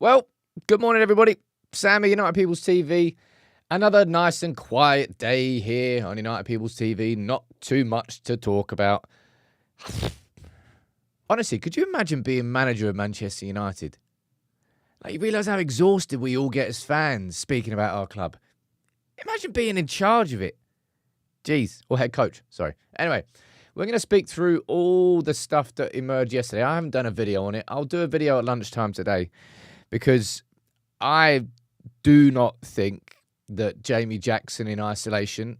Well, good morning, everybody. Sammy, United People's TV. Another nice and quiet day here on United People's TV. Not too much to talk about. Honestly, could you imagine being manager of Manchester United? Like, you realise how exhausted we all get as fans speaking about our club. Imagine being in charge of it. Jeez. Or head coach, sorry. Anyway, we're going to speak through all the stuff that emerged yesterday. I haven't done a video on it. I'll do a video at lunchtime today because I do not think that Jamie Jackson in isolation,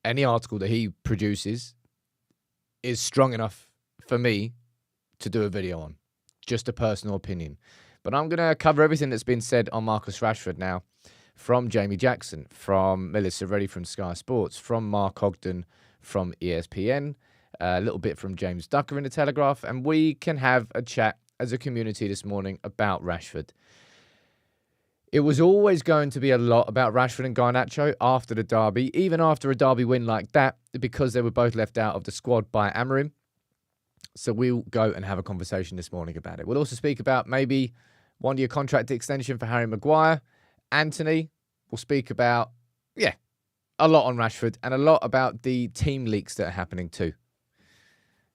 any article that he produces, is strong enough for me to do a video on. Just a personal opinion. But I'm going to cover everything that's been said on Marcus Rashford now, from Jamie Jackson, from Melissa Reddy from Sky Sports, from Mark Ogden from ESPN, a little bit from James Ducker in The Telegraph, and we can have a chat as a community this morning about Rashford. It was always going to be a lot about Rashford and Garnacho after the derby, even after a derby win like that, because they were both left out of the squad by Amorim. So we'll go and have a conversation this morning about it. We'll also speak about maybe one-year contract extension for Harry Maguire. Anthony will speak about, a lot on Rashford and a lot about the team leaks that are happening too.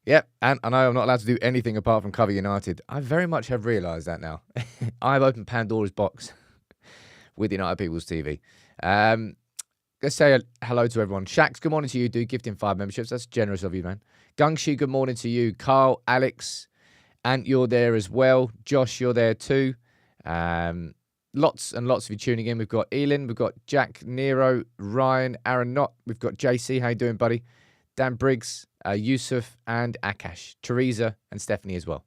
Yep, and I know I'm not allowed to do anything apart from cover United. I very much have realised that now. I've opened Pandora's box with United People's TV. Let's say hello to everyone. Shax, good morning to you. Do gifting 5 memberships. That's generous of you, man. Gungshi, good morning to you. Carl, Alex, Ant, you're there as well. Josh, you're there too. Lots and lots of you tuning in. We've got Elin, we've got Jack, Nero, Ryan, Aaron Knott. We've got JC. How you doing, buddy? Dan Briggs, Yusuf, and Akash. Teresa and Stephanie as well.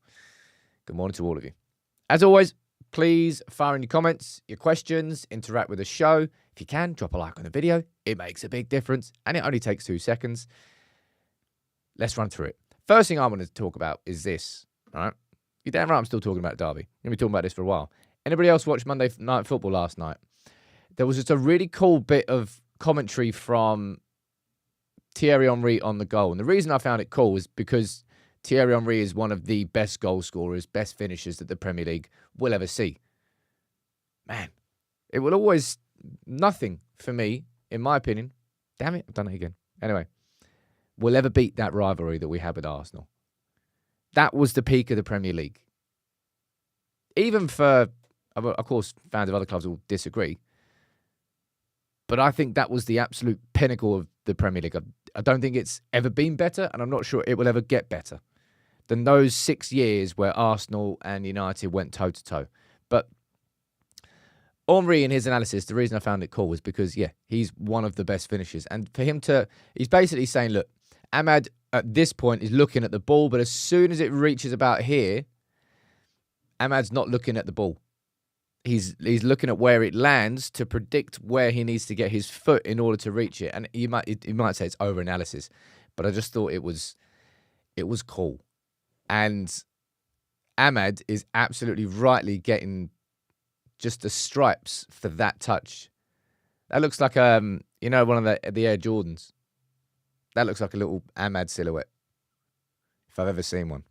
Good morning to all of you. As always, please fire in your comments, your questions, interact with the show. If you can, drop a like on the video. It makes a big difference, and it only takes 2 seconds. Let's run through it. First thing I want to talk about is this. All right? You're damn right I'm still talking about Derby. We're going to be talking about this for a while. Anybody else watch Monday Night Football last night? There was just a really cool bit of commentary from Thierry Henry on the goal. And the reason I found it cool is because Thierry Henry is one of the best goal scorers, best finishers that the Premier League will ever see. Man, it will always nothing for me, in my opinion. Damn it, I've done it again. Anyway, will ever beat that rivalry that we had with Arsenal. That was the peak of the Premier League. Even for, of course, fans of other clubs will disagree. But I think that was the absolute pinnacle of the Premier League. I don't think it's ever been better, and I'm not sure it will ever get better than those 6 years where Arsenal and United went toe-to-toe. But Henry, in his analysis, the reason I found it cool was because, he's one of the best finishers. And for him he's basically saying, look, Ahmad at this point is looking at the ball, but as soon as it reaches about here, Ahmad's not looking at the ball. He's looking at where it lands to predict where he needs to get his foot in order to reach it. And you might say it's over-analysis, but I just thought it was cool. And Ahmad is absolutely rightly getting just the stripes for that touch. That looks like one of the Air Jordans. That looks like a little Ahmad silhouette, if I've ever seen one.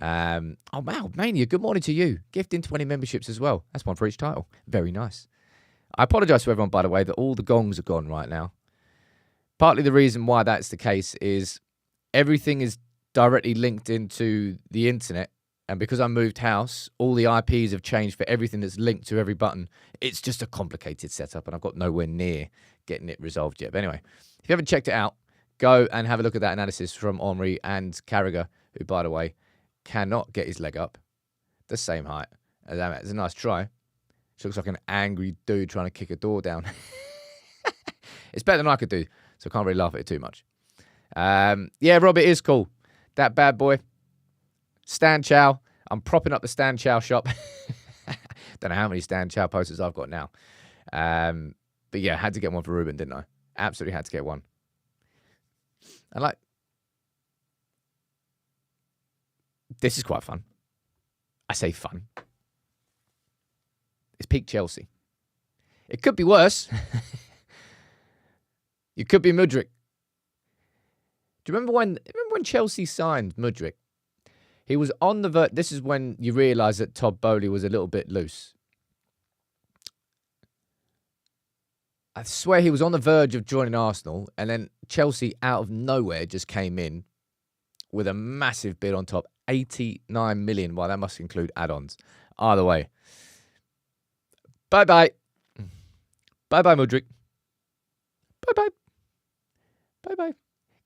Oh, wow, Mania, good morning to you. Gifting 20 memberships as well. That's one for each title. Very nice. I apologise to everyone, by the way, that all the gongs are gone right now. Partly the reason why that's the case is everything is directly linked into the internet. And because I moved house, all the IPs have changed for everything that's linked to every button. It's just a complicated setup, and I've got nowhere near getting it resolved yet. But anyway, if you haven't checked it out, go and have a look at that analysis from Henry and Carragher, who, by the way, cannot get his leg up the same height as Ahmed. It's a nice try. She looks like an angry dude trying to kick a door down. It's better than I could do, so I can't really laugh at it too much. Rob, it is cool. That bad boy. Stan Chow. I'm propping up the Stan Chow shop. Don't know how many Stan Chow posters I've got now. But yeah, had to get one for Ruben, didn't I? Absolutely had to get one. And this is quite fun. I say fun. It's peak Chelsea. It could be worse. It could be Mudryk. Do you remember when Chelsea signed Mudryk? He was on the verge. This is when you realise that Todd Boehly was a little bit loose. I swear he was on the verge of joining Arsenal, and then Chelsea, out of nowhere, just came in with a massive bid on top. 89 million. Well, that must include add-ons. Either way. Bye-bye. Bye-bye, Mudryk. Bye-bye. Bye-bye.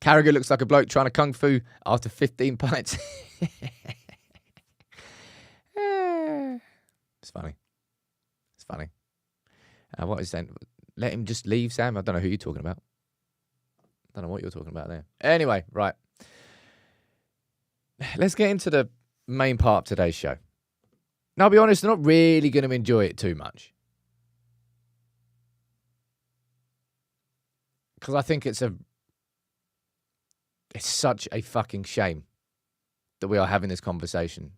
Carragher looks like a bloke trying to kung fu after 15 pints. It's funny. It's funny. What is that? Let him just leave, Sam. I don't know who you're talking about. I don't know what you're talking about there. Anyway, right. Let's get into the main part of today's show. Now, I'll be honest, I'm not really going to enjoy it too much. Because I think it's such a fucking shame that we are having this conversation.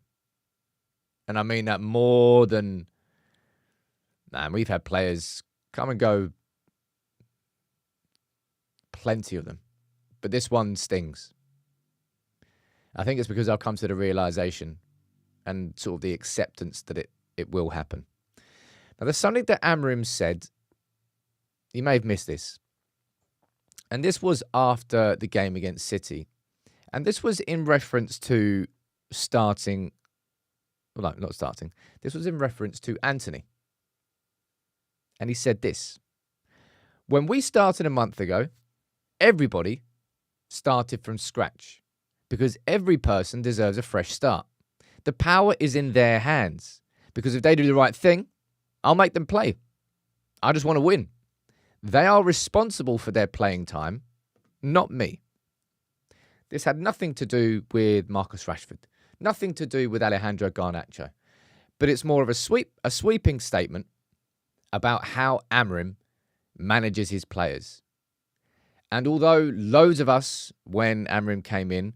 And I mean that more than... Man, we've had players come and go. Plenty of them. But this one stings. I think it's because I've come to the realisation and sort of the acceptance that it will happen. Now, there's something that Amorim said. You may have missed this. And this was after the game against City. And this was in reference to starting... Well, no, not starting. This was in reference to Anthony. And he said this. When we started a month ago, everybody started from scratch. Because every person deserves a fresh start. The power is in their hands. Because if they do the right thing, I'll make them play. I just want to win. They are responsible for their playing time, not me. This had nothing to do with Marcus Rashford. Nothing to do with Alejandro Garnacho. But it's more of a sweeping statement about how Amorim manages his players. And although loads of us, when Amorim came in,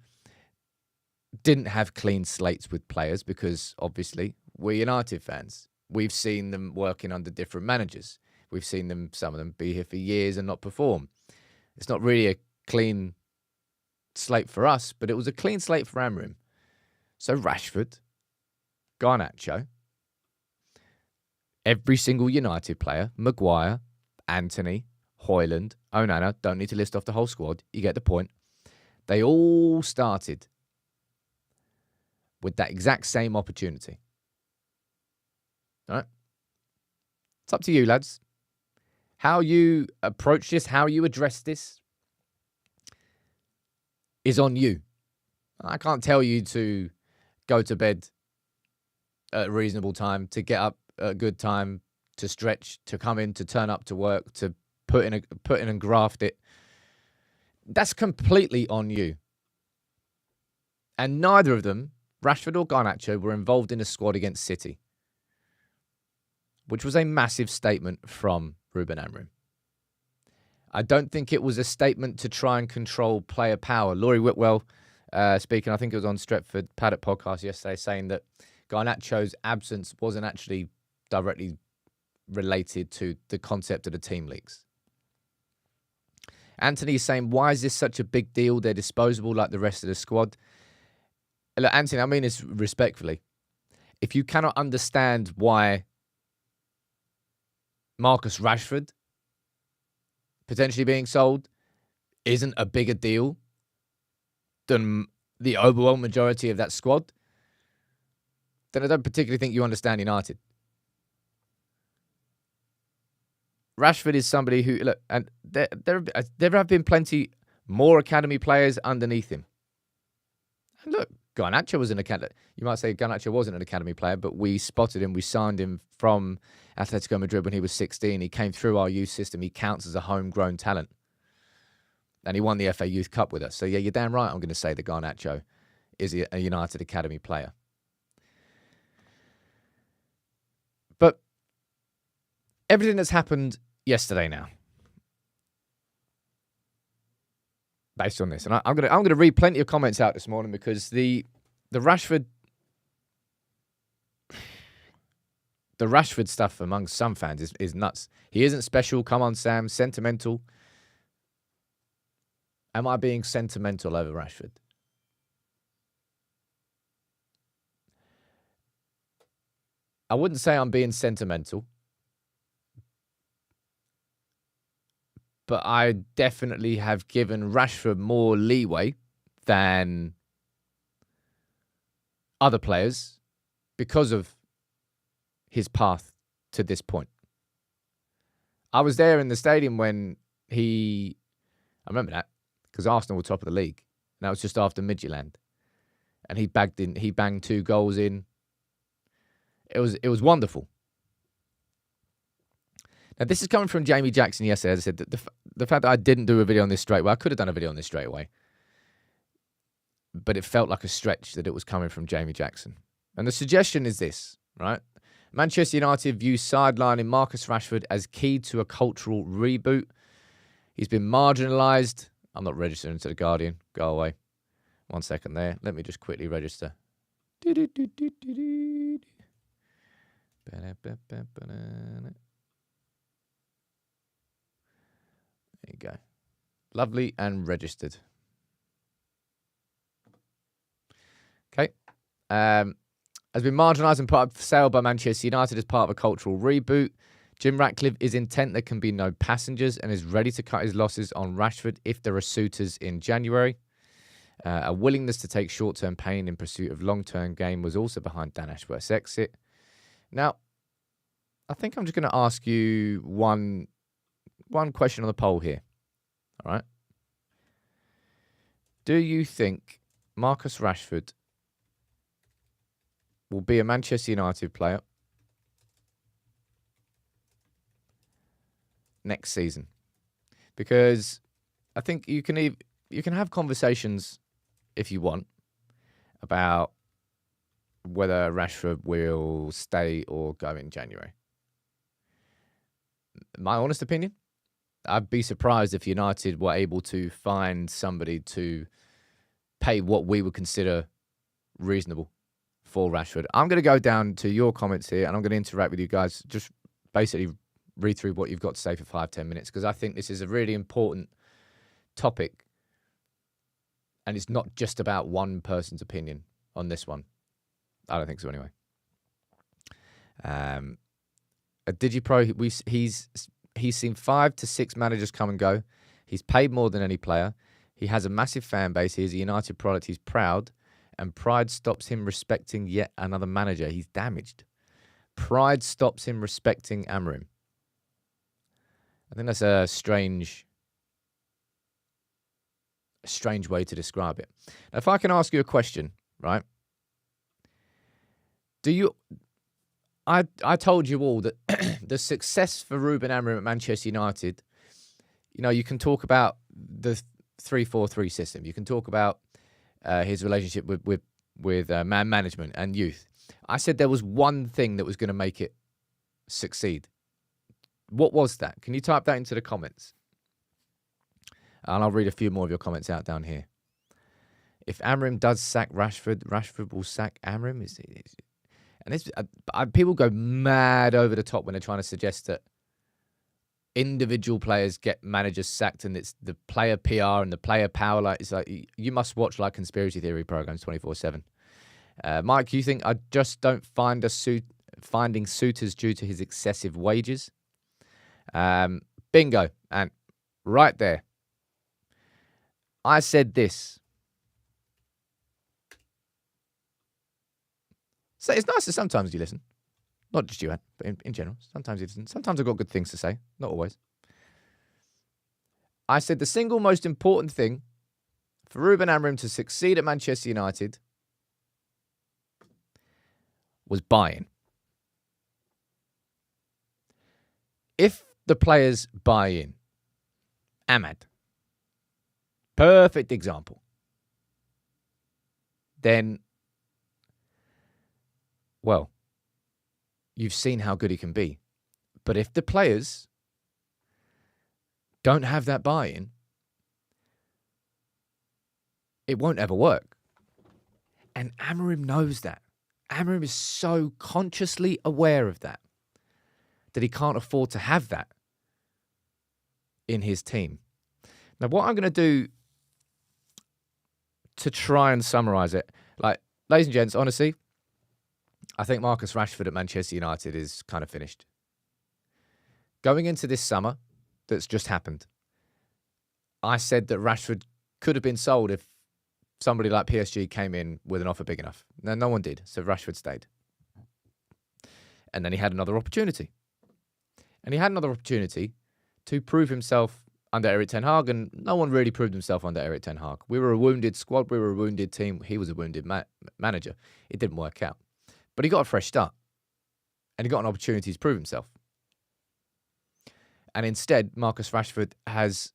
didn't have clean slates with players because, obviously, we're United fans. We've seen them working under different managers. We've seen some of them be here for years and not perform. It's not really a clean slate for us, but it was a clean slate for Amorim. So Rashford, Garnacho, every single United player, Maguire, Anthony, Højlund, Onana, don't need to list off the whole squad. You get the point. They all started with that exact same opportunity. All right? It's up to you, lads. How you approach this, how you address this is on you. I can't tell you to go to bed at a reasonable time, to get up at a good time, to stretch, to come in, to turn up to work, to put in and graft it. That's completely on you. And neither of them, Rashford or Garnacho, were involved in a squad against City, which was a massive statement from Ruben Amorim. I don't think it was a statement to try and control player power. Laurie Whitwell speaking, I think it was on Stretford Paddock podcast yesterday, saying that Garnacho's absence wasn't actually directly related to the concept of the team leaks. Anthony is saying, why is this such a big deal? They're disposable like the rest of the squad. Look, Anthony, I mean this respectfully. If you cannot understand why Marcus Rashford potentially being sold isn't a bigger deal than the overwhelming majority of that squad, then I don't particularly think you understand United. Rashford is somebody who, look, and there have been plenty more academy players underneath him. And look, Garnacho was an academy. You might say Garnacho wasn't an academy player, but we spotted him. We signed him from Atletico Madrid when he was 16. He came through our youth system. He counts as a homegrown talent. And he won the FA Youth Cup with us. So, yeah, you're damn right I'm going to say that Garnacho is a United Academy player. But everything that's happened yesterday now, based on this, and I'm going to read plenty of comments out this morning because the Rashford stuff among some fans is nuts. He isn't special. Come on, Sam. Sentimental. Am I being sentimental over Rashford? I wouldn't say I'm being sentimental, but I definitely have given Rashford more leeway than other players because of his path to this point. I was there in the stadium when I remember that, because Arsenal were top of the league. And that was just after Midtjylland. And he banged 2 goals in. It was wonderful. Now, this is coming from Jamie Jackson yesterday. As I said, the fact that I didn't do a video on this straight away, I could have done a video on this straight away. But it felt like a stretch that it was coming from Jamie Jackson. And the suggestion is this, right? Manchester United views sidelining Marcus Rashford as key to a cultural reboot. He's been marginalised. I'm not registering to The Guardian. Go away. 1 second there. Let me just quickly register. There you go. Lovely and registered. Okay. Has been marginalised and put up for sale by Manchester United as part of a cultural reboot. Jim Ratcliffe is intent there can be no passengers and is ready to cut his losses on Rashford if there are suitors in January. A willingness to take short-term pain in pursuit of long-term gain was also behind Dan Ashworth's exit. Now, I think I'm just going to ask you one question on the poll here. All right. Do you think Marcus Rashford will be a Manchester United player next season? Because I think you can have conversations if you want about whether Rashford will stay or go in January. My honest opinion, I'd be surprised if United were able to find somebody to pay what we would consider reasonable for Rashford. I'm going to go down to your comments here and I'm going to interact with you guys. Just basically read through what you've got to say for 5-10 minutes, because I think this is a really important topic and it's not just about one person's opinion on this one. I don't think so anyway. At DigiPro, he's seen 5 to 6 managers come and go. He's paid more than any player. He has a massive fan base. He is a United product. He's proud. And pride stops him respecting yet another manager. He's damaged. Pride stops him respecting Amorim. I think that's a strange way to describe it. Now, if I can ask you a question, right? I told you all that the success for Ruben Amorim at Manchester United, you can talk about the 3-4-3 system. You can talk about his relationship with man management and youth. I said there was one thing that was going to make it succeed. What was that? Can you type that into the comments? And I'll read a few more of your comments out down here. If Amorim does sack Rashford, Rashford will sack Amorim. And people go mad over the top when they're trying to suggest that individual players get managers sacked and it's the player PR and the player power. It's like you must watch like conspiracy theory programs 24/7. Mike, you think I just don't find finding suitors due to his excessive wages? Bingo, and right there. I said this. So it's nice that sometimes you listen. Not just you, but in general. Sometimes you listen. Sometimes I've got good things to say. Not always. I said the single most important thing for Ruben Amorim to succeed at Manchester United was buy-in. If the players buy in, Ahmad, perfect example, then, well, you've seen how good he can be. But if the players don't have that buy-in, it won't ever work. And Amorim knows that. Amorim is so consciously aware of that he can't afford to have that in his team. Now, what I'm going to do to try and summarize it, like, ladies and gents, honestly, I think Marcus Rashford at Manchester United is kind of finished. Going into this summer that's just happened, I said that Rashford could have been sold if somebody like PSG came in with an offer big enough. Now, no one did, so Rashford stayed. And then he had another opportunity. And he had another opportunity to prove himself under Erik ten Hag, and no one really proved himself under Erik ten Hag. We were a wounded squad, we were a wounded team, he was a wounded manager. It didn't work out. But he got a fresh start, and he got an opportunity to prove himself. And instead, Marcus Rashford has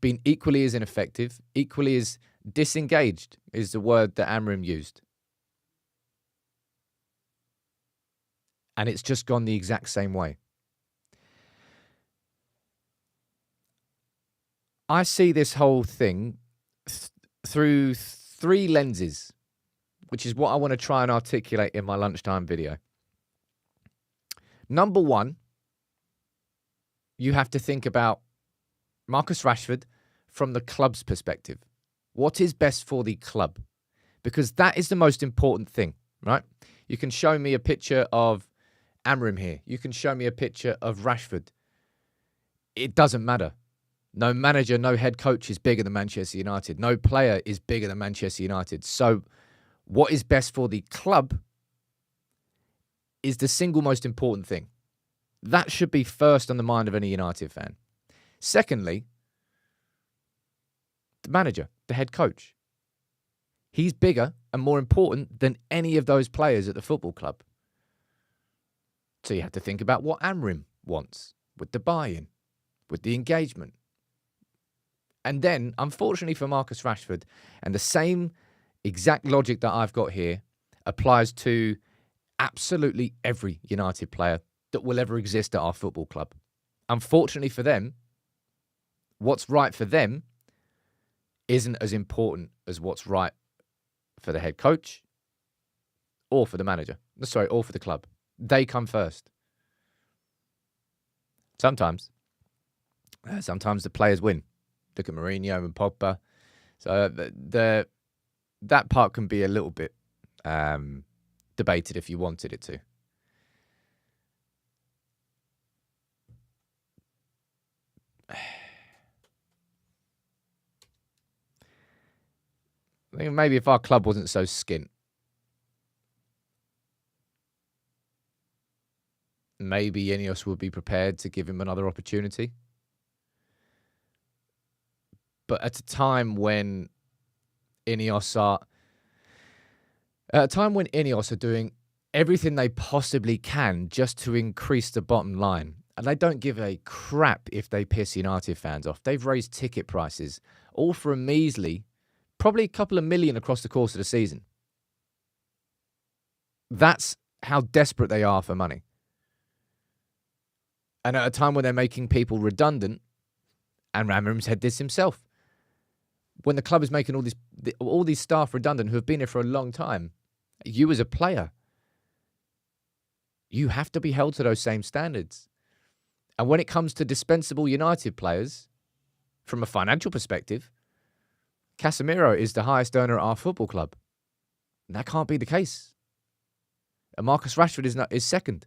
been equally as ineffective, equally as disengaged, is the word that Amorim used. And it's just gone the exact same way. I see this whole thing through three lenses, which is what I want to try and articulate in my lunchtime video. Number one, you have to think about Marcus Rashford from the club's perspective. What is best for the club? Because that is the most important thing, right? You can show me a picture of Amorim here. You can show me a picture of Rashford. It doesn't matter. No manager, no head coach is bigger than Manchester United. No player is bigger than Manchester United. So what is best for the club is the single most important thing. That should be first on the mind of any United fan. Secondly, the manager, the head coach. He's bigger and more important than any of those players at the football club. So you have to think about what Amorim wants with the buy-in, with the engagement. And then, unfortunately for Marcus Rashford, and the same exact logic that I've got here applies to absolutely every United player that will ever exist at our football club. Unfortunately for them, what's right for them isn't as important as what's right for the head coach or for the manager. Sorry, or for the club. They come first. Sometimes the players win. Look at Mourinho and Pogba. So that part can be a little bit debated if you wanted it to. I think maybe if our club wasn't so skint, maybe Ineos would be prepared to give him another opportunity. But at a time when Ineos are doing everything they possibly can just to increase the bottom line, and they don't give a crap if they piss United fans off. They've raised ticket prices, all for a measly, probably a couple of million across the course of the season. That's how desperate they are for money. And at a time when they're making people redundant, and Amorim said this himself, when the club is making all these staff redundant who have been here for a long time, you as a player, you have to be held to those same standards. And when it comes to dispensable United players, from a financial perspective, Casemiro is the highest earner at our football club. And that can't be the case. And Marcus Rashford is second.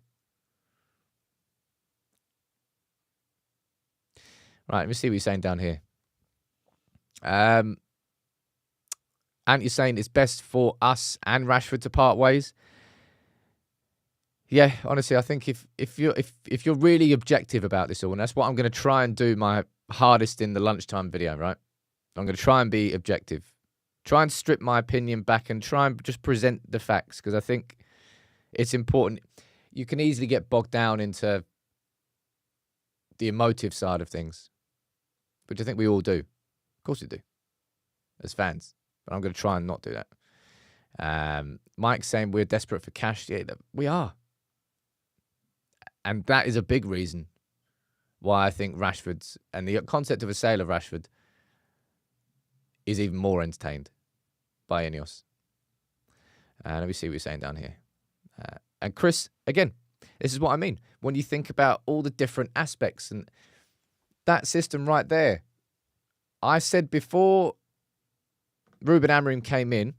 Right, let me see what you're saying down here. And you're saying it's best for us and Rashford to part ways. Yeah, honestly, I think if you're really objective about this all, and that's what I'm going to try and do my hardest in the lunchtime video, right? I'm going to try and be objective. Try and strip my opinion back and try and just present the facts, because I think it's important. You can easily get bogged down into the emotive side of things, which I think we all do. Of course we do, as fans. But I'm going to try and not do that. Mike's saying we're desperate for cash. Yeah, we are. And that is a big reason why I think Rashford's, and the concept of a sale of Rashford is even more entertained by Ineos. Let me see what you're saying down here. And Chris, again, this is what I mean. When you think about all the different aspects and that system right there, I said before Ruben Amorim came in,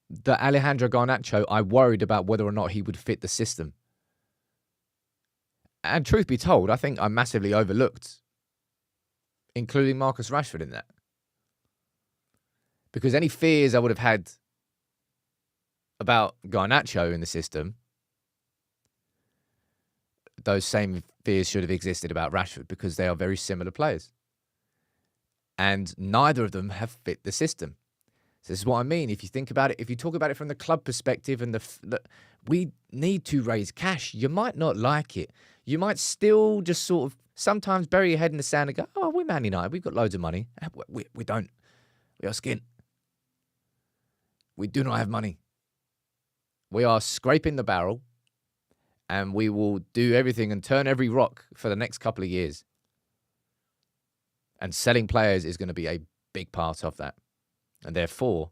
that Alejandro Garnacho, I worried about whether or not he would fit the system. And truth be told, I think I massively overlooked including Marcus Rashford in that. Because any fears I would have had about Garnacho in the system, those same fears should have existed about Rashford, because they are very similar players. And neither of them have fit the system. So this is what I mean. If you think about it, if you talk about it from the club perspective, and we need to raise cash. You might not like it. You might still just sort of sometimes bury your head in the sand and go, oh, we're Man United. We've got loads of money. We don't. We are skint. We do not have money. We are scraping the barrel, and we will do everything and turn every rock for the next couple of years. And selling players is going to be a big part of that. And therefore,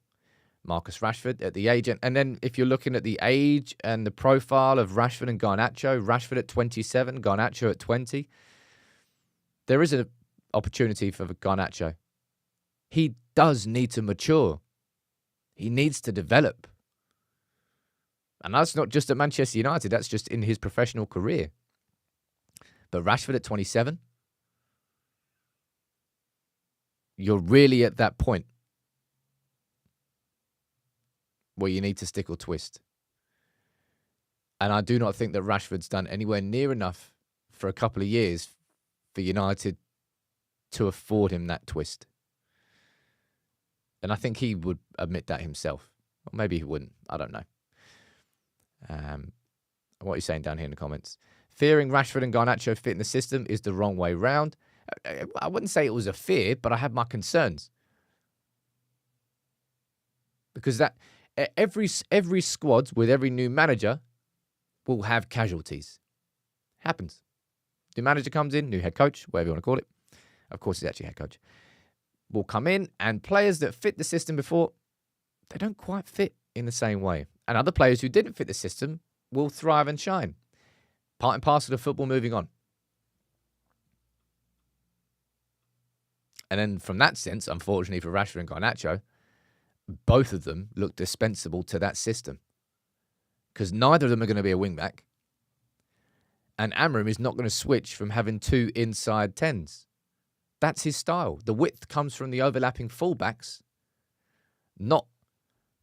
Marcus Rashford at the age, and then if you're looking at the age and the profile of Rashford and Garnacho, Rashford at 27, Garnacho at 20, there is an opportunity for Garnacho. He does need to mature. He needs to develop. And that's not just at Manchester United, that's just in his professional career. But Rashford at 27, you're really at that point where you need to stick or twist. And I do not think that Rashford's done anywhere near enough for a couple of years for United to afford him that twist. And I think he would admit that himself. Or maybe he wouldn't. I don't know. What are you saying down here in the comments? Fearing Rashford and Garnacho fit in the system is the wrong way round. I wouldn't say it was a fear, but I have my concerns. Because that every squad with every new manager will have casualties. Happens. New manager comes in, new head coach, whatever you want to call it. Of course, he's actually head coach. Will come in, and players that fit the system before, they don't quite fit in the same way. And other players who didn't fit the system will thrive and shine. Part and parcel of football moving on. And then from that sense, unfortunately for Rashford and Garnacho, both of them look dispensable to that system. Because neither of them are going to be a wing-back. And Amorim is not going to switch from having two inside 10s. That's his style. The width comes from the overlapping fullbacks, not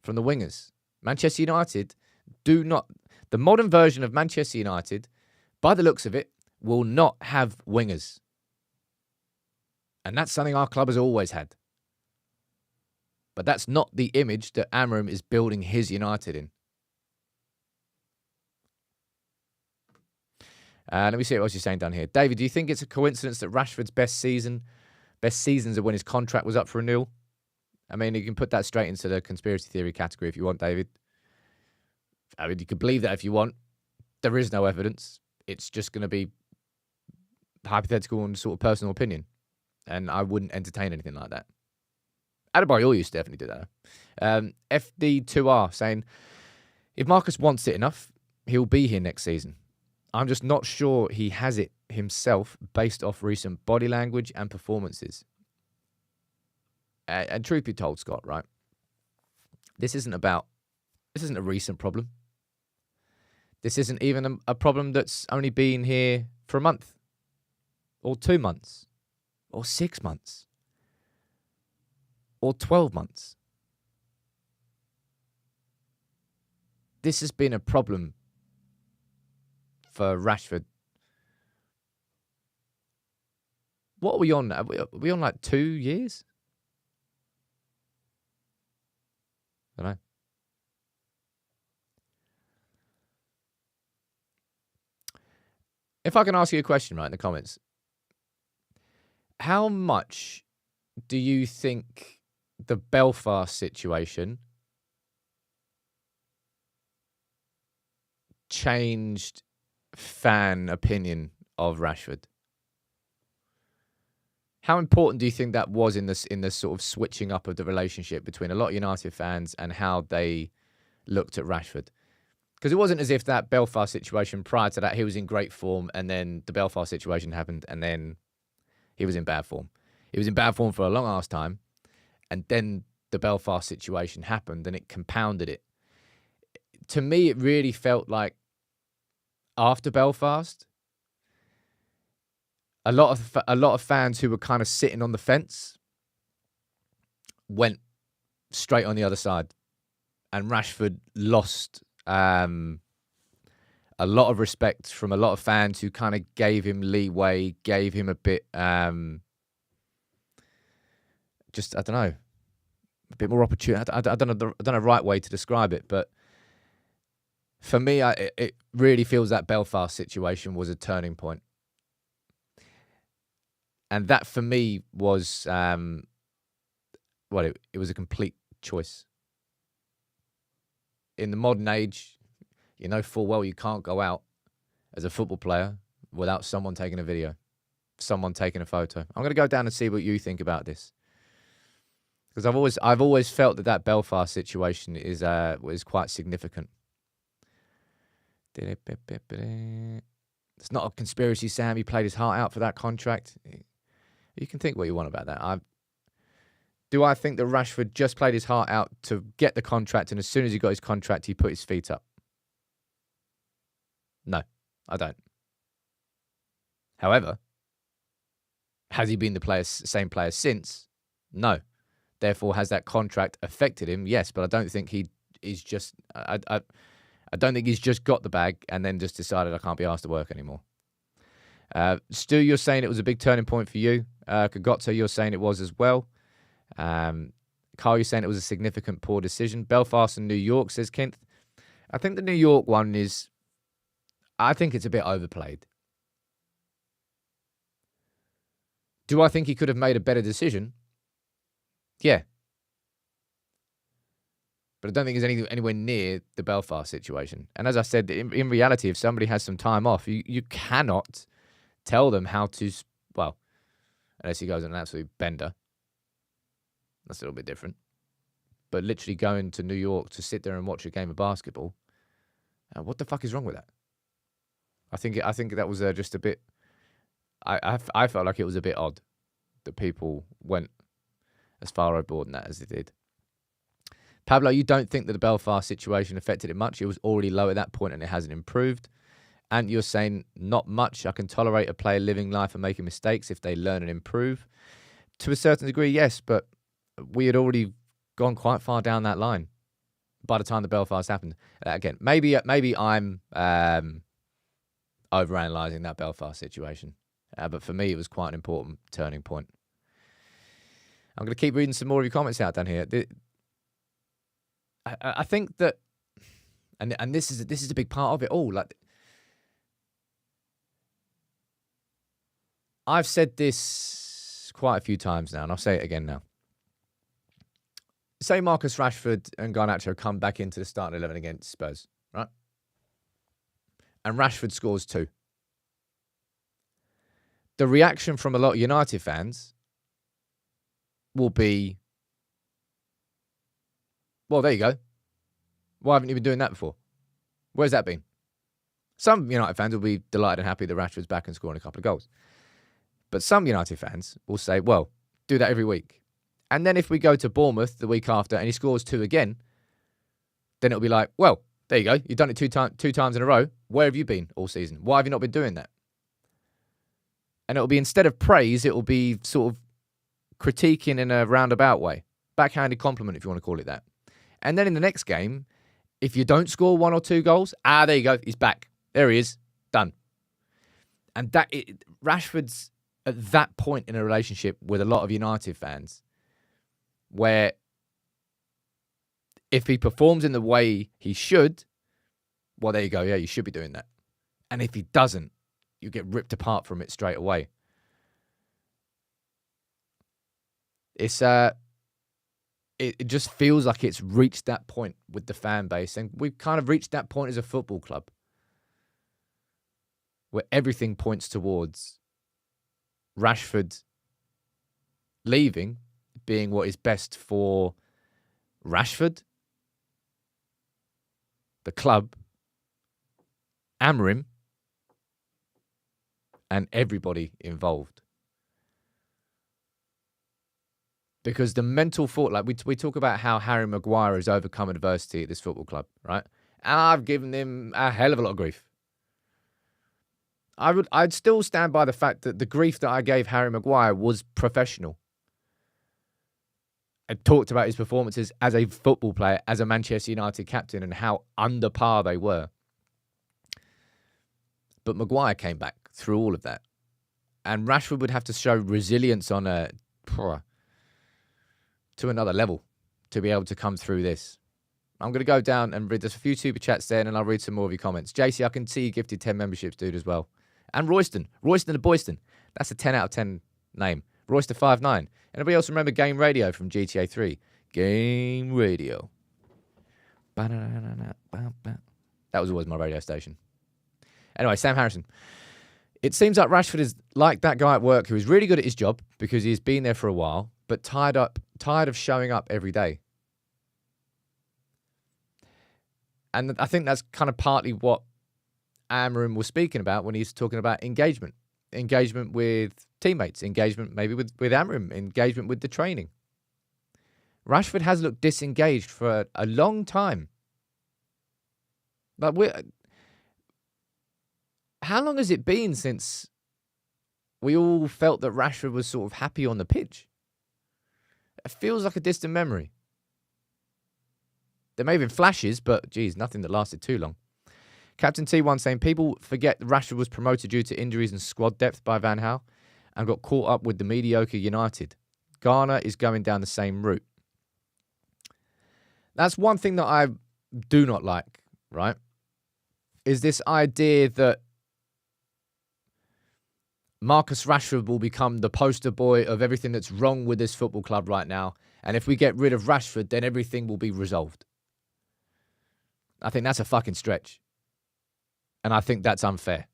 from the wingers. Manchester United do not... The modern version of Manchester United, by the looks of it, will not have wingers. And that's something our club has always had. But that's not the image that Amorim is building his United in. Let me see what else you're saying down here. David, do you think it's a coincidence that Rashford's best seasons are when his contract was up for renewal? I mean, you can put that straight into the conspiracy theory category if you want, David. I mean, you can believe that if you want. There is no evidence. It's just going to be hypothetical and sort of personal opinion. And I wouldn't entertain anything like that. Adebayor used to definitely do that. FD2R saying, if Marcus wants it enough, he'll be here next season. I'm just not sure he has it himself based off recent body language and performances. And truth be told, Scott, right? This isn't a recent problem. This isn't even a problem that's only been here for a month or 2 months or 6 months or 12 months. This has been a problem for Rashford. What are we on? Are we on like 2 years? I don't know. If I can ask you a question, right, in the comments. How much do you think the Belfast situation changed fan opinion of Rashford? How important do you think that was in this sort of switching up of the relationship between a lot of United fans and how they looked at Rashford? Because it wasn't as if that Belfast situation prior to that, he was in great form, and then the Belfast situation happened, and then he was in bad form. He was in bad form for a long ass time, and then the Belfast situation happened and it compounded it. To me, it really felt like after Belfast, a lot of fans who were kind of sitting on the fence went straight on the other side, and Rashford lost a lot of respect from a lot of fans who kind of gave him leeway, gave him a bit, just I don't know, a bit more opportunity. I don't know the right way to describe it, but for me, it really feels that Belfast situation was a turning point. And that, for me, was, it was a complete choice. In the modern age, you know full well you can't go out as a football player without someone taking a video, someone taking a photo. I'm going to go down and see what you think about this. Because I've always felt that Belfast situation is quite significant. It's not a conspiracy, Sam. He played his heart out for that contract. You can think what you want about that. Do I think that Rashford just played his heart out to get the contract, and as soon as he got his contract, he put his feet up? No, I don't. However, has he been the same player since? No. Therefore, has that contract affected him? Yes, but I don't think he is just. I don't think he's just got the bag and then just decided I can't be asked to work anymore. Stu, you're saying it was a big turning point for you. Kagotto, you're saying it was as well. Carl, you're saying it was a significant poor decision. Belfast and New York, says Kent. I think the New York one is, I think it's a bit overplayed. Do I think he could have made a better decision? Yeah. But I don't think there's anywhere near the Belfast situation. And as I said, in reality, if somebody has some time off, you cannot tell them how to, well, unless he goes on an absolute bender. That's a little bit different. But literally going to New York to sit there and watch a game of basketball, what the fuck is wrong with that? I think that was just a bit, I felt like it was a bit odd that people went as far overboard in that as they did. Pablo, you don't think that the Belfast situation affected it much? It was already low at that point and it hasn't improved. And you're saying not much. I can tolerate a player living life and making mistakes if they learn and improve. To a certain degree, yes, but we had already gone quite far down that line by the time the Belfast happened. Again, maybe I'm overanalyzing that Belfast situation. But for me, it was quite an important turning point. I'm going to keep reading some more of your comments out down here. I think that, and this is a big part of it all. Like, I've said this quite a few times now, and I'll say it again now. Say Marcus Rashford and Garnacho come back into the starting 11 against Spurs, right? And Rashford scores 2. The reaction from a lot of United fans will be, well, there you go. Why haven't you been doing that before? Where's that been? Some United fans will be delighted and happy that Rashford's back and scoring a couple of goals. But some United fans will say, well, do that every week. And then if we go to Bournemouth the week after and he scores 2 again, then it'll be like, well, there you go. You've done it two times in a row. Where have you been all season? Why have you not been doing that? And it'll be, instead of praise, it'll be sort of critiquing in a roundabout way. Backhanded compliment, if you want to call it that. And then in the next game, if you don't score 1 or 2 goals, there you go. He's back. There he is. Done. And Rashford's at that point in a relationship with a lot of United fans where if he performs in the way he should, well, there you go. Yeah, you should be doing that. And if he doesn't, you get ripped apart from it straight away. It just feels like it's reached that point with the fan base. And we've kind of reached that point as a football club where everything points towards Rashford leaving being what is best for Rashford, the club, Amorim, and everybody involved. Because the mental thought, like we talk about how Harry Maguire has overcome adversity at this football club, right? And I've given him a hell of a lot of grief. I'd still stand by the fact that the grief that I gave Harry Maguire was professional. I talked about his performances as a football player, as a Manchester United captain, and how under par they were. But Maguire came back through all of that. And Rashford would have to show resilience on to another level to be able to come through this. I'm going to go down and read. There's a few super chats there, and then I'll read some more of your comments. JC, I can see you gifted 10 memberships, dude, as well. And Royston the Boyston. That's a 10 out of 10 name. Royster59. Anybody else remember Game Radio from GTA 3? Game Radio. That was always my radio station. Anyway, Sam Harrison. It seems like Rashford is like that guy at work who is really good at his job because he's been there for a while, but tired of showing up every day. And I think that's kind of partly what Amorim was speaking about when he's talking about engagement. Engagement with teammates, engagement maybe with Amorim, engagement with the training. Rashford has looked disengaged for a long time. How long has it been since we all felt that Rashford was sort of happy on the pitch? It feels like a distant memory. There may have been flashes, but geez, nothing that lasted too long. Captain T1 saying, people forget Rashford was promoted due to injuries and squad depth by Van Gaal and got caught up with the mediocre United. Ghana is going down the same route. That's one thing that I do not like, right? Is this idea that Marcus Rashford will become the poster boy of everything that's wrong with this football club right now. And if we get rid of Rashford, then everything will be resolved. I think that's a fucking stretch. And I think that's unfair.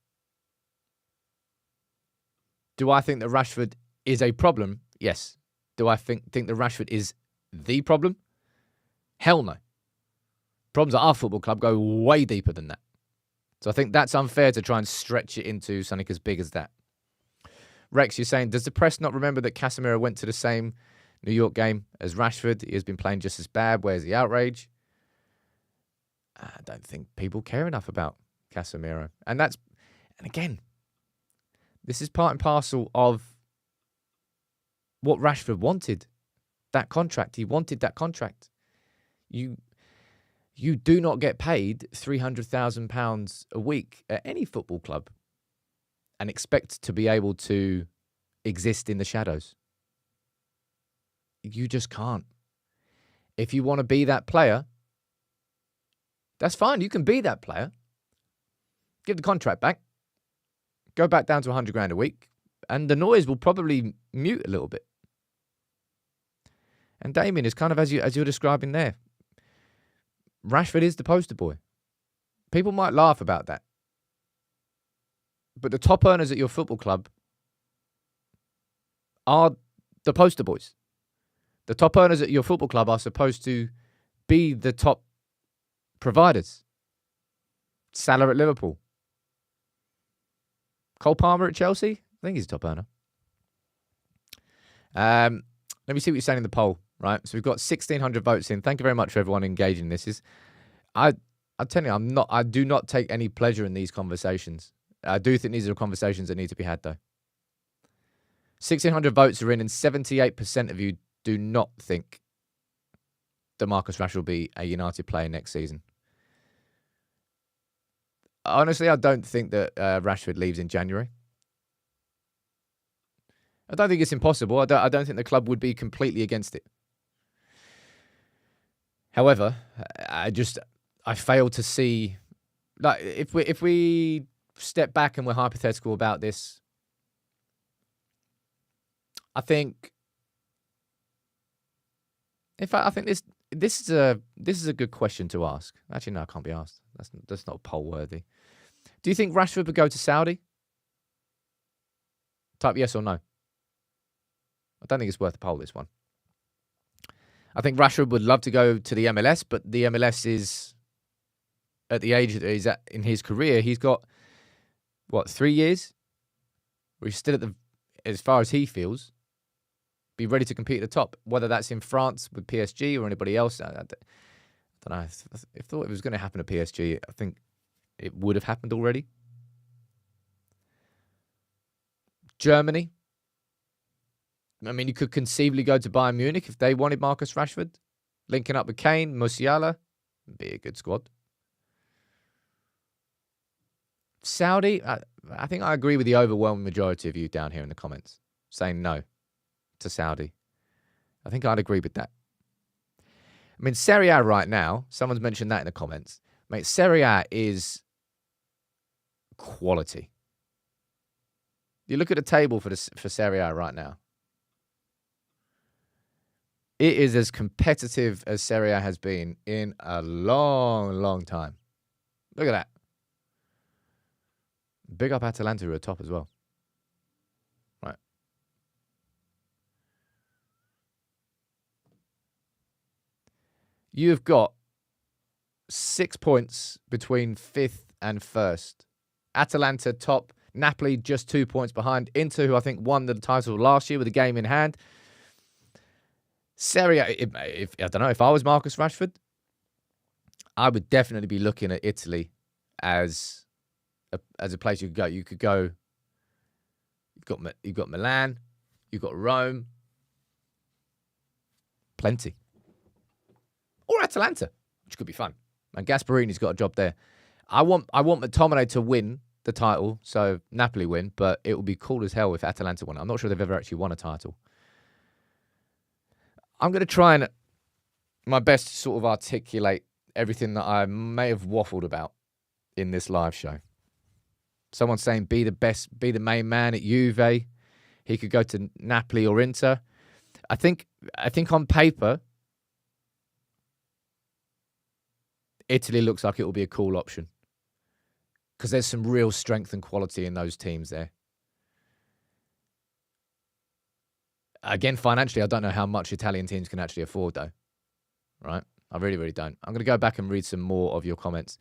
Do I think that Rashford is a problem? Yes. Do I think that Rashford is the problem? Hell no. Problems at our football club go way deeper than that. So I think that's unfair to try and stretch it into something as big as that. Rex, you're saying, does the press not remember that Casemiro went to the same New York game as Rashford? He has been playing just as bad. Where's the outrage? I don't think people care enough about Casemiro. And again, this is part and parcel of what Rashford wanted. That contract. He wanted that contract. You do not get paid £300,000 a week at any football club and expect to be able to exist in the shadows. You just can't. If you want to be that player, that's fine. You can be that player. Give the contract back. Go back down to 100 grand a week. And the noise will probably mute a little bit. And Damien is kind of as you're describing there. Rashford is the poster boy. People might laugh about that. But the top earners at your football club are the poster boys. The top earners at your football club are supposed to be the top providers. Salah at Liverpool. Cole Palmer at Chelsea? I think he's a top earner. Let me see what you're saying in the poll, right? So we've got 1,600 votes in. Thank you very much for everyone engaging in this. I tell you, I do not take any pleasure in these conversations. I do think these are conversations that need to be had, though. 1,600 votes are in, and 78% of you do not think that Marcus Rashford will be a United player next season. Honestly, I don't think that Rashford leaves in January. I don't think it's impossible. I don't think the club would be completely against it. However, I fail to see, like, if we step back and we're hypothetical about this, I think, in fact, I think this is a good question to ask. Actually, no, it can't be asked. That's not poll worthy. Do you think Rashford would go to Saudi? Type yes or no. I don't think it's worth a poll, this one. I think Rashford would love to go to the MLS, but the MLS is at the age that he's at in his career. He's got, 3 years? Where he's still at as far as he feels, be ready to compete at the top, whether that's in France with PSG or anybody else. I don't know. I thought it was going to happen at PSG. I think it would have happened already. Germany. I mean, you could conceivably go to Bayern Munich if they wanted Marcus Rashford. Linking up with Kane, Musiala. Be a good squad. Saudi, I think I agree with the overwhelming majority of you down here in the comments saying no to Saudi. I think I'd agree with that. I mean, Serie A right now, someone's mentioned that in the comments. Mate, Serie A is quality. You look at the table for Serie A right now. It is as competitive as Serie A has been in a long, long time. Look at that. Big up Atalanta who are top as well. Right. You've got 6 points between 5th and 1st. Atalanta top. Napoli just 2 points behind. Inter, who I think won the title last year with a game in hand. Serie A, I don't know, if I was Marcus Rashford, I would definitely be looking at Italy as a place you could go. You could go. You've got Milan, you've got Rome, plenty, or Atalanta, which could be fun. And Gasparini's got a job there. I want McTominay to win the title, so Napoli win, but it would be cool as hell if Atalanta won. I'm not sure they've ever actually won a title. I'm going to try and my best to sort of articulate everything that I may have waffled about in this live show. Someone's saying be the best, be the main man at Juve. He could go to Napoli or Inter. I think on paper, Italy looks like it will be a cool option because there's some real strength and quality in those teams there. Again, financially, I don't know how much Italian teams can actually afford, though. Right? I really, really don't. I'm going to go back and read some more of your comments.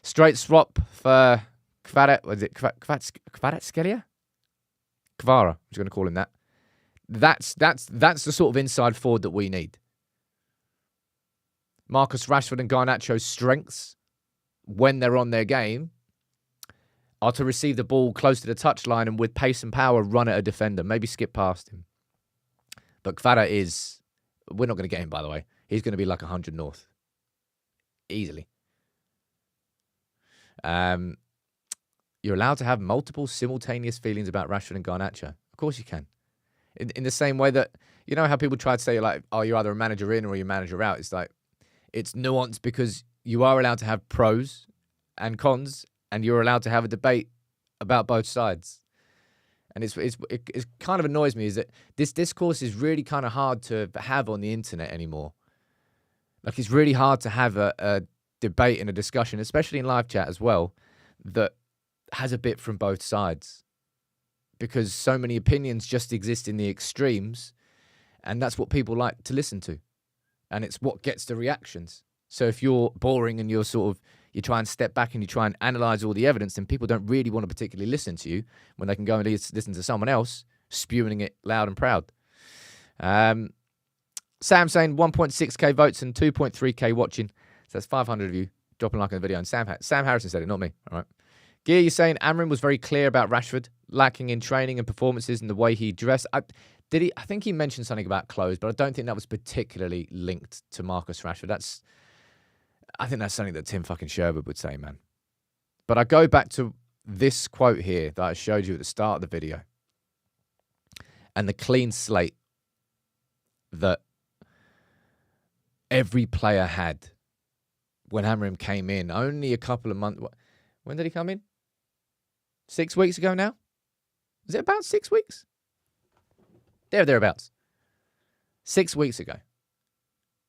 Straight swap for Kvaratskhelia? Kvara, I'm just going to call him that. That's the sort of inside forward that we need. Marcus Rashford and Garnacho's strengths, when they're on their game, are to receive the ball close to the touchline and with pace and power run at a defender. Maybe skip past him. But Kvara is... We're not going to get him, by the way. He's going to be like 100 north. Easily. You're allowed to have multiple simultaneous feelings about Rashford and Garnacho. Of course you can. In the same way that... You know how people try to say, like, oh, you're either a manager in or you're a manager out. It's like... It's nuanced because you are allowed to have pros and cons, and you're allowed to have a debate about both sides. And it kind of annoys me is that this discourse is really kind of hard to have on the internet anymore. Like, it's really hard to have a debate and a discussion, especially in live chat as well, that has a bit from both sides. Because so many opinions just exist in the extremes, and that's what people like to listen to. And it's what gets the reactions. So if you're boring and you try and step back and you try and analyze all the evidence, then people don't really want to particularly listen to you when they can go and listen to someone else spewing it loud and proud. Sam saying 1.6k votes and 2.3k watching. So that's 500 of you dropping a like on the video. And Sam Harrison said it, not me. All right. Gear, you're saying Amorim was very clear about Rashford lacking in training and performances and the way he dressed. I think he mentioned something about clothes, but I don't think that was particularly linked to Marcus Rashford. I think that's something that Tim fucking Sherwood would say, man. But I go back to this quote here that I showed you at the start of the video. And the clean slate that every player had when Amorim came in only a couple of months. When did he come in? 6 weeks ago now? Is it about 6 weeks? Thereabouts. 6 weeks ago.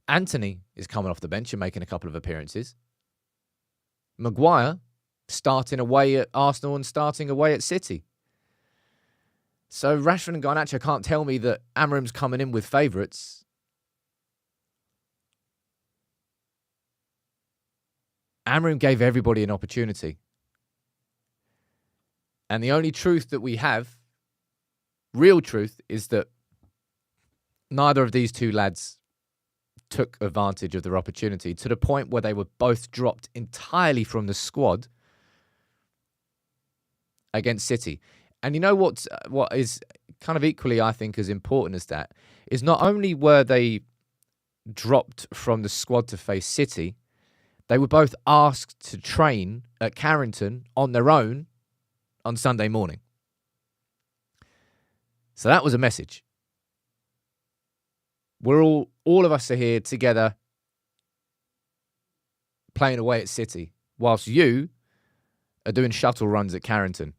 Anthony is coming off the bench and making a couple of appearances. Maguire starting away at Arsenal and starting away at City. So Rashford and Garnacho can't tell me that Amorim's coming in with favourites. Amorim gave everybody an opportunity. And the only truth that we have, real truth, is that neither of these two lads took advantage of their opportunity to the point where they were both dropped entirely from the squad against City. And you know what is kind of equally, I think, as important as that is not only were they dropped from the squad to face City, they were both asked to train at Carrington on their own on Sunday morning. So that was a message. We're all of us are here together playing away at City, whilst you are doing shuttle runs at Carrington.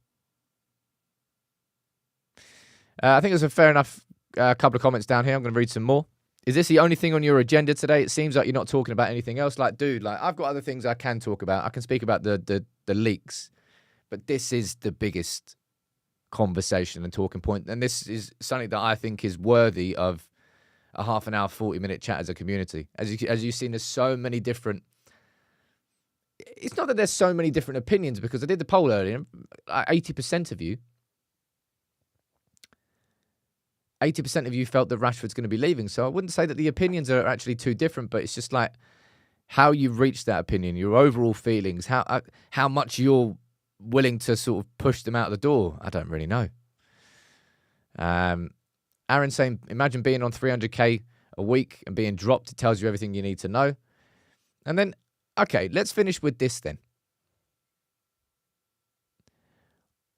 I think there's a fair enough couple of comments down here. I'm going to read some more. Is this the only thing on your agenda today? It seems like you're not talking about anything else. Like, dude, I've got other things I can talk about. I can speak about the leaks, but this is the biggest conversation and talking point, and this is something that I think is worthy of a half an hour, 40-minute chat as a community. As you've seen, there's so many different. It's not that there's so many different opinions, because I did the poll earlier. 80% of you. 80% of you felt that Rashford's going to be leaving. So I wouldn't say that the opinions are actually too different, but it's just like how you reach that opinion, your overall feelings, how much you're willing to sort of push them out the door. I don't really know. Aaron saying, imagine being on 300k a week and being dropped. It tells you everything you need to know. And then, okay, let's finish with this then.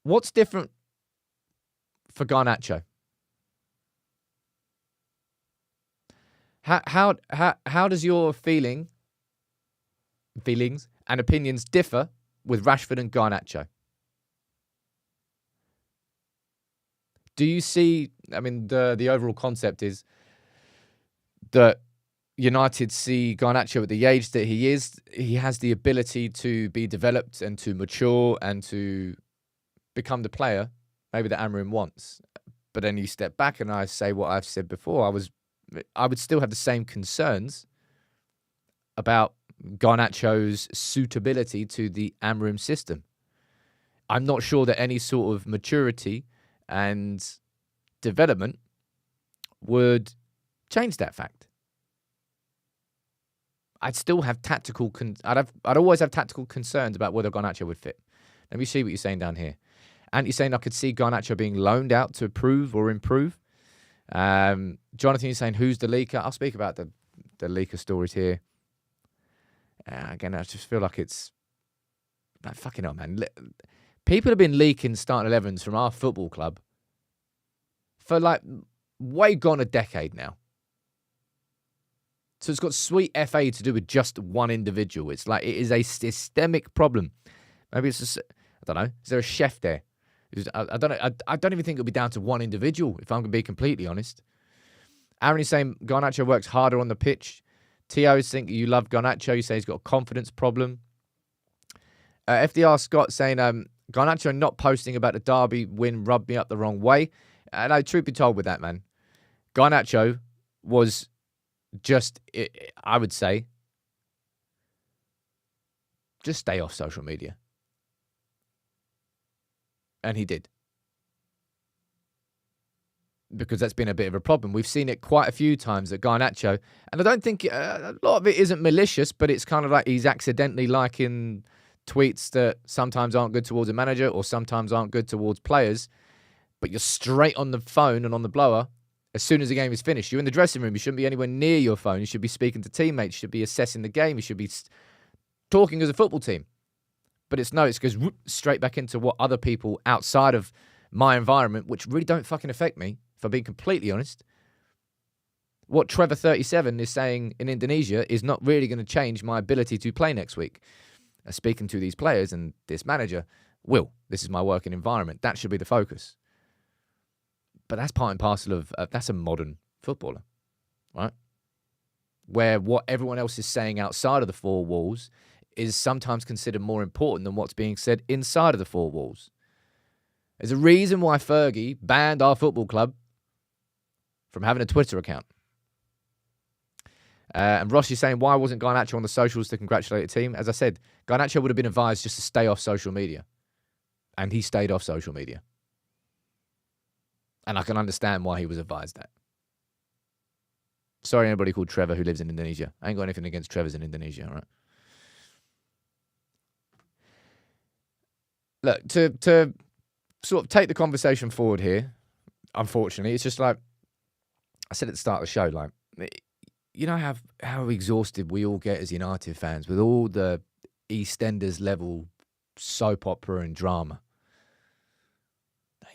What's different for Garnacho? How does your feelings and opinions differ with Rashford and Garnacho? Do you see, I mean, the overall concept is that United see Garnacho at the age that he is. He has the ability to be developed and to mature and to become the player maybe that Amorim wants. But then you step back and I say what I've said before. I would still have the same concerns about Garnacho's suitability to the Amorim system. I'm not sure that any sort of maturity and development would change that fact. I'd still have I'd always have tactical concerns about whether Garnacho would fit. Let me see what you're saying down here. And you're saying I could see Garnacho being loaned out to prove or improve. Jonathan is saying, who's the leaker? I'll speak about the leaker stories here. Again, I just feel like it's like, fucking hell, man. People have been leaking starting 11s from our football club for like way gone a decade now. So it's got sweet FA to do with just one individual. It's like it is a systemic problem. Maybe it's just, I don't know. Is there a chef there? I don't know. I don't even think it'll be down to one individual, if I'm going to be completely honest. Aaron is saying Garnacho works harder on the pitch. Tio is thinking you love Garnacho. You say he's got a confidence problem. FDR Scott saying Garnacho not posting about the Derby win rubbed me up the wrong way. And truth be told with that, man, Garnacho was just, I would say, just stay off social media. And he did. Because that's been a bit of a problem. We've seen it quite a few times at Garnacho. And I don't think a lot of it isn't malicious, but it's kind of like he's accidentally liking tweets that sometimes aren't good towards a manager or sometimes aren't good towards players. But you're straight on the phone and on the blower as soon as the game is finished. You're in the dressing room. You shouldn't be anywhere near your phone. You should be speaking to teammates. You should be assessing the game. You should be talking as a football team. But it goes straight back into what other people outside of my environment, which really don't fucking affect me, if I'm being completely honest. What Trevor 37 is saying in Indonesia is not really going to change my ability to play next week. Speaking to these players and this manager, this is my working environment. That should be the focus. But that's part and parcel of, that's a modern footballer, right? Where what everyone else is saying outside of the four walls is sometimes considered more important than what's being said inside of the four walls. There's a reason why Fergie banned our football club from having a Twitter account. And Ross is saying, why wasn't Garnacho on the socials to congratulate the team? As I said, Garnacho would have been advised just to stay off social media. And he stayed off social media. And I can understand why he was advised that. Sorry, anybody called Trevor who lives in Indonesia. I ain't got anything against Trevors in Indonesia, all right? Look, to sort of take the conversation forward here, unfortunately, it's just like I said at the start of the show, like, you know how exhausted we all get as United fans with all the EastEnders level soap opera and drama.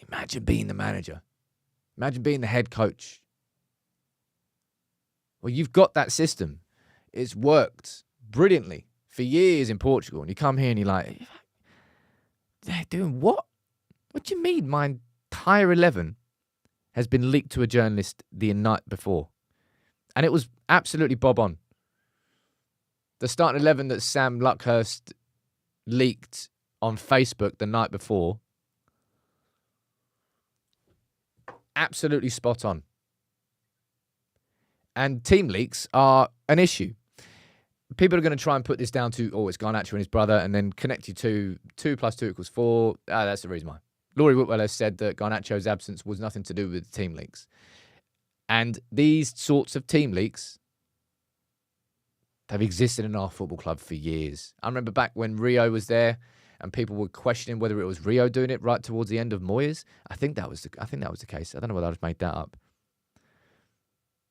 Imagine being the manager. Imagine being the head coach. Well, you've got that system. It's worked brilliantly for years in Portugal. And you come here and you're like, they're doing what? What do you mean my entire 11 has been leaked to a journalist the night before? And it was absolutely bob on. The starting 11 that Sam Luckhurst leaked on Facebook the night before, absolutely spot on. And team leaks are an issue. People are going to try and put this down to, it's Garnacho and his brother, and then connect you to 2 + 2 = 4. That's the reason why. Laurie Whitwell has said that Garnacho's absence was nothing to do with the team leaks. And these sorts of team leaks have existed in our football club for years. I remember back when Rio was there and people were questioning whether it was Rio doing it right towards the end of Moyes. I think that was the case. I don't know whether I just made that up.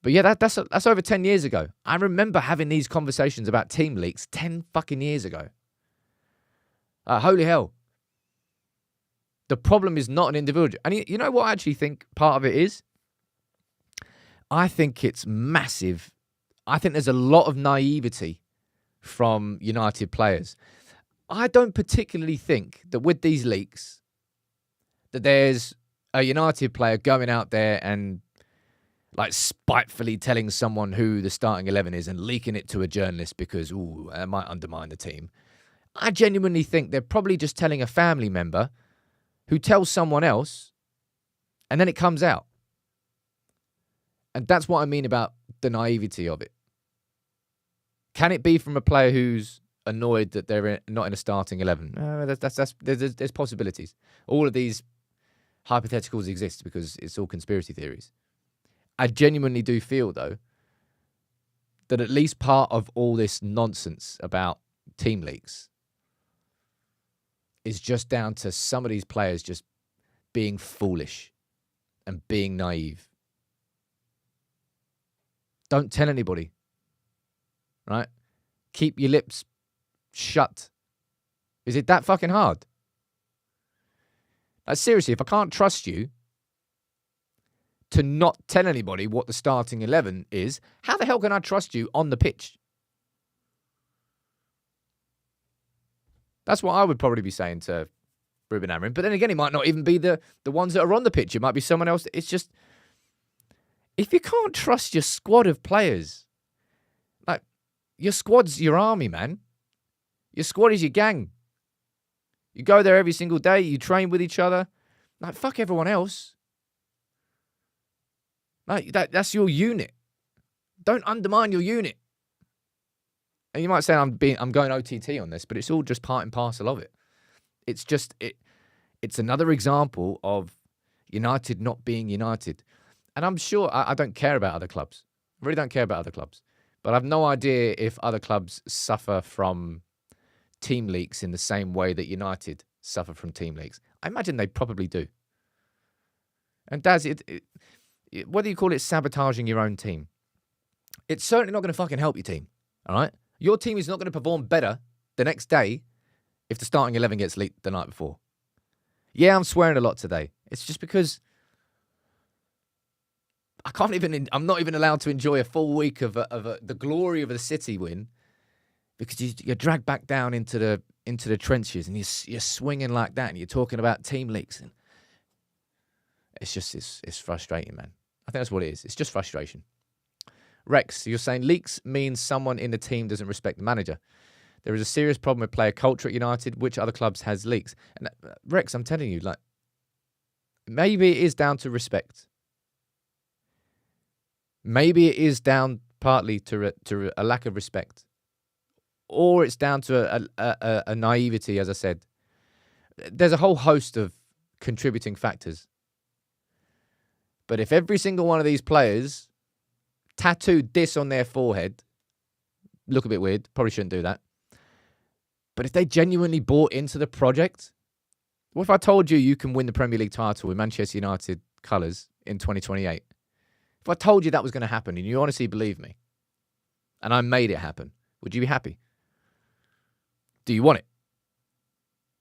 But yeah, that's over 10 years ago. I remember having these conversations about team leaks 10 fucking years ago. Holy hell. The problem is not an individual. And you know what I actually think part of it is? I think it's massive. I think there's a lot of naivety from United players. I don't particularly think that with these leaks that there's a United player going out there and like spitefully telling someone who the starting 11 is and leaking it to a journalist because, it might undermine the team. I genuinely think they're probably just telling a family member who tells someone else and then it comes out. And that's what I mean about the naivety of it. Can it be from a player who's annoyed that they're not in a starting 11? There's possibilities. All of these hypotheticals exist because it's all conspiracy theories. I genuinely do feel, though, that at least part of all this nonsense about team leaks is just down to some of these players just being foolish and being naive. Don't tell anybody, right? Keep your lips shut. Is it that fucking hard? Like, seriously, if I can't trust you to not tell anybody what the starting 11 is, how the hell can I trust you on the pitch? That's what I would probably be saying to Ruben Amorim. But then again, it might not even be the ones that are on the pitch. It might be someone else. It's just, if you can't trust your squad of players, like, your squad's your army, man. Your squad is your gang. You go there every single day. You train with each other. Like, fuck everyone else. Like, that's your unit. Don't undermine your unit. And you might say I'm going OTT on this, but it's all just part and parcel of it. It's just it's another example of United not being United. And I'm sure I don't care about other clubs. I really don't care about other clubs. But I've no idea if other clubs suffer from team leaks in the same way that United suffer from team leaks. I imagine they probably do. And Daz, whether you call it sabotaging your own team, it's certainly not going to fucking help your team, all right? Your team is not going to perform better the next day if the starting 11 gets leaked the night before. Yeah, I'm swearing a lot today. It's just because I'm not even allowed to enjoy a full week of the glory of a City win because you're dragged back down into the trenches and you're swinging like that and you're talking about team leaks. And it's frustrating, man. I think that's what it is. It's just frustration. Rex, you're saying leaks means someone in the team doesn't respect the manager. There is a serious problem with player culture at United. Which other clubs has leaks? And Rex, I'm telling you, like, maybe it is down to respect. Maybe it is down partly to a lack of respect. Or it's down to a naivety, as I said. There's a whole host of contributing factors. But if every single one of these players tattooed this on their forehead, look a bit weird, probably shouldn't do that. But if they genuinely bought into the project, what if I told you can win the Premier League title with Manchester United colours in 2028? If I told you that was going to happen and you honestly believe me, and I made it happen, would you be happy? Do you want it?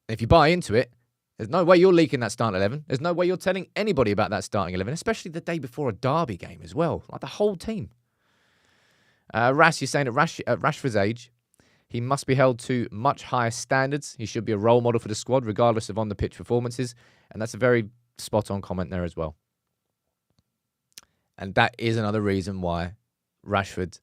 If you buy into it, there's no way you're leaking that starting 11. There's no way you're telling anybody about that starting 11, especially the day before a derby game as well. Like the whole team. Rash, you're saying at Rashford's age, he must be held to much higher standards. He should be a role model for the squad, regardless of on-the-pitch performances. And that's a very spot-on comment there as well. And that is another reason why Rashford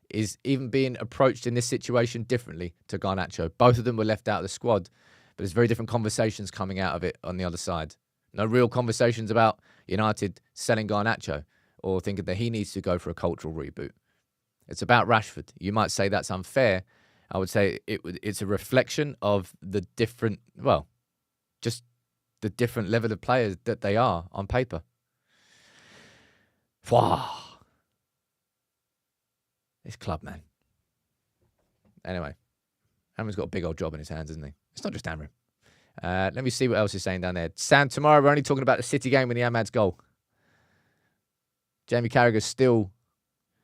is even being approached in this situation differently to Garnacho. Both of them were left out of the squad, but there's very different conversations coming out of it on the other side. No real conversations about United selling Garnacho or thinking that he needs to go for a cultural reboot. It's about Rashford. You might say that's unfair. I would say it's a reflection of the different, well, just the different level of players that they are on paper. Wow. This club, man. Anyway, Amorim's got a big old job in his hands, isn't he? It's not just Amorim. Let me see what else he's saying down there. Sam, tomorrow we're only talking about the City game with the Ahmad's goal. Jamie Carragher's still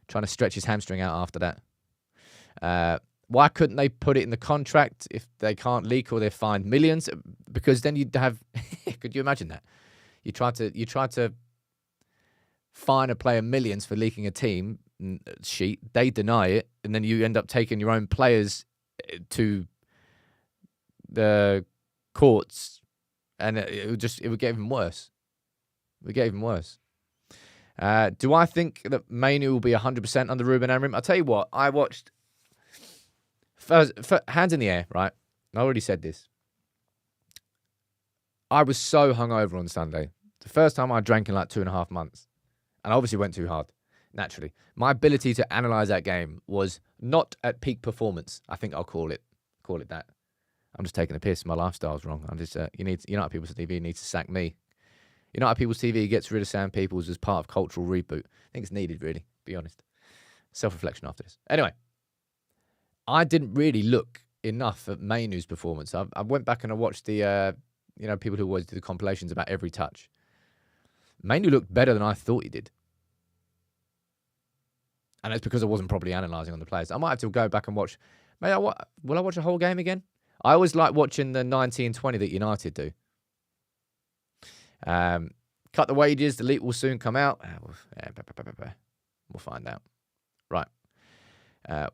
trying to stretch his hamstring out after that. Why couldn't they put it in the contract if they can't leak or they're fined millions? Because then you'd have... Could you imagine that? You try to fine a player millions for leaking a team sheet. They deny it, and then you end up taking your own players to the courts, and it would get even worse. It would get even worse. Do I think that Manu will be 100% under Ruben Amorim? I'll tell you what, I watched... First, hands in the air, right? I already said this. I was so hungover on Sunday. The first time I drank in like 2.5 months. And I obviously went too hard, naturally. My ability to analyse that game was not at peak performance. I think I'll call it that. I'm just taking a piss. My lifestyle's wrong. I'm just, United People's TV needs to sack me. United People's TV gets rid of Sam Peoples as part of cultural reboot. I think it's needed, really, to be honest. Self-reflection after this. Anyway, I didn't really look enough at Manu's performance. I went back and I watched the, people who always do the compilations about every touch. Manu looked better than I thought he did. And it's because I wasn't properly analysing on the players. I might have to go back and watch. Will I watch a whole game again? I always like watching the 90 and 20 that United do. Cut the wages. The leak will soon come out. We'll find out. Right.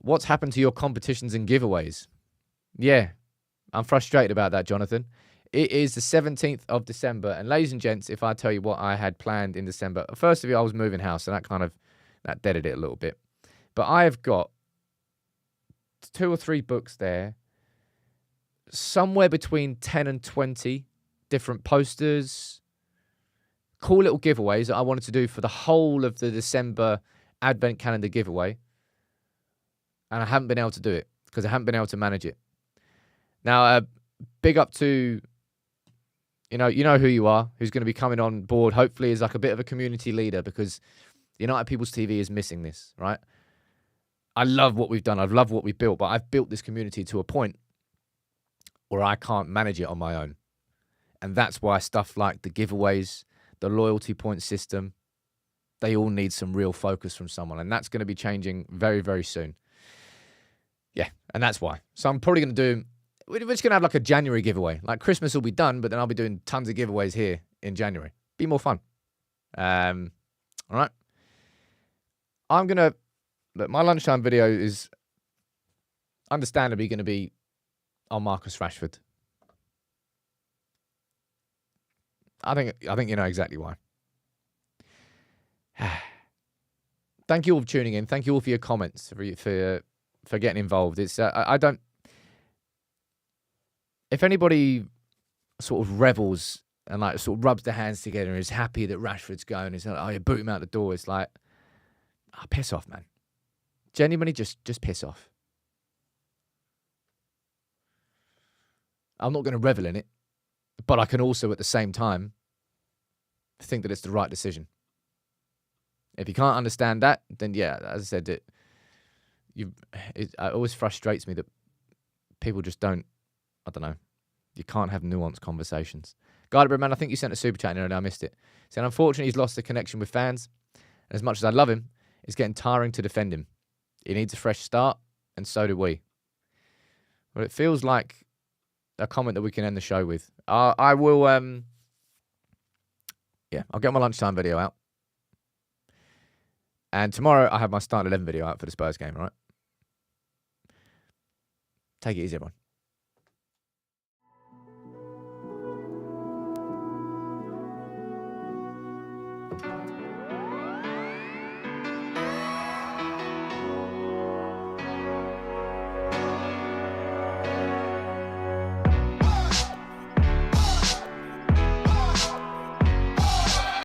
What's happened to your competitions and giveaways? Yeah, I'm frustrated about that, Jonathan. It is the 17th of December. And ladies and gents, if I tell you what I had planned in December, first of all, I was moving house, so that deaded it a little bit. But I have got 2 or 3 books there, somewhere between 10 and 20 different posters, cool little giveaways that I wanted to do for the whole of the December Advent Calendar giveaway. And I haven't been able to do it because I haven't been able to manage it. Now, big up to, you know who you are, who's going to be coming on board, hopefully as like a bit of a community leader, because United People's TV is missing this, right? I love what we've done. I love what we've built, but I've built this community to a point where I can't manage it on my own. And that's why stuff like the giveaways, the loyalty point system, they all need some real focus from someone. And that's going to be changing very, very soon. Yeah, and that's why. So I'm probably going to do... We're just going to have like a January giveaway. Like Christmas will be done, but then I'll be doing tons of giveaways here in January. Be more fun. All right. I'm going to... Look, my lunchtime video is understandably going to be on Marcus Rashford. I think you know exactly why. Thank you all for tuning in. Thank you all for your comments, for getting involved. It's I don't... If anybody sort of revels and like sort of rubs their hands together and is happy that Rashford's going, it's like, oh, you boot him out the door. It's like, oh, piss off, man. Genuinely, just piss off. I'm not going to revel in it, but I can also at the same time think that it's the right decision. If you can't understand that, then yeah, as I said, it always frustrates me that people just don't, I don't know, you can't have nuanced conversations. Guy man, I think you sent a super chat in and I missed it. Saying, unfortunately, he's lost the connection with fans. And as much as I love him, it's getting tiring to defend him. He needs a fresh start, and so do we. Well, it feels like a comment that we can end the show with. I will, I'll get my lunchtime video out. And tomorrow I have my starting 11 video out for the Spurs game, all right? Take it easy, everyone.